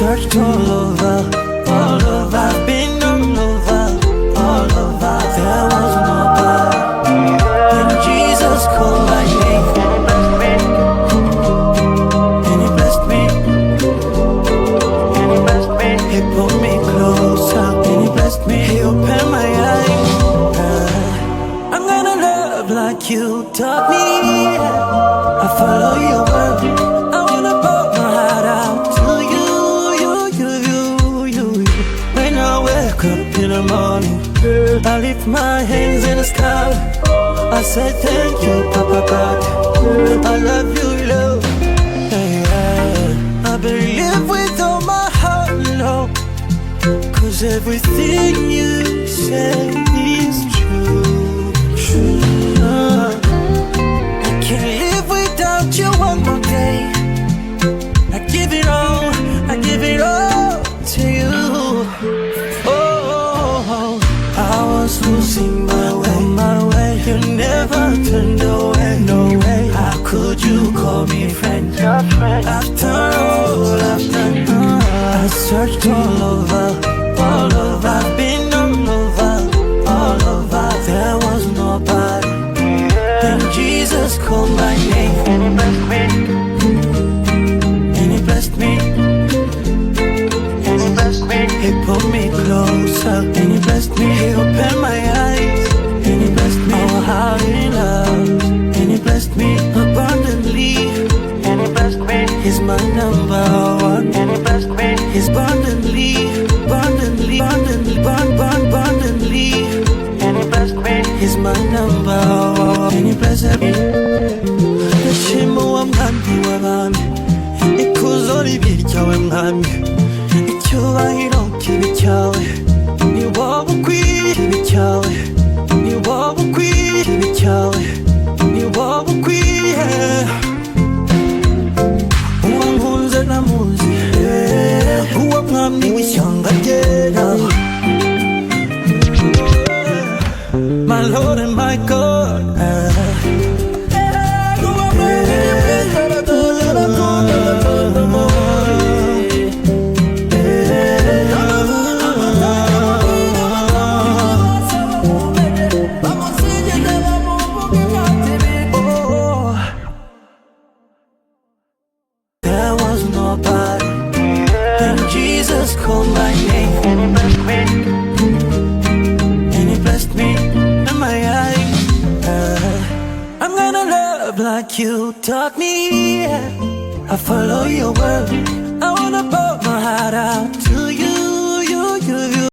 searched all over, I've been all over, there was nobody. Then Jesus called my name, and he blessed me, he pulled me closer, and he blessed me, he opened my eyes. I'm gonna love like you taught me. I follow your word. I wanna pour my heart out to you. When I wake up in the morning, I lift my hands in the sky. I say thank you, Papa God. I love you, Lord. I believe with all my heart, Lord, 'cause everything you say is true. I can't live without you one more day. I give it all to you. Oh, I was losing my way. You never turned away, no way. How could you call me friend? After all I've done, I searched all over, I've been all over, there was nobody. Then Jesus called my name, and he blessed me, he pulled me closer, and he blessed me, he opened my eyes, and he blessed me, oh how he loves, and he blessed me abundantly, and he blessed me, he's my number one, and he blessed me, he's abundantly, and he blessed me, he's my number one, and he blessed me. Nashima wa mwami w'abami, ikuzo ribi ryawe mwami, icyubahiro kibi cyawe, ni wowe ukwiye ibi cyawe, ni wowe ukwiye ibi cyawe, ni wowe ukwiye. Uwo nkunze namuzi, uwo mwami w'ishyanga ryera, my Lord and my God. There was nobody. Then Jesus called my name, and he blessed me, in my eyes. I'm gonna love like you taught me. I follow your word. I wanna pour my heart out to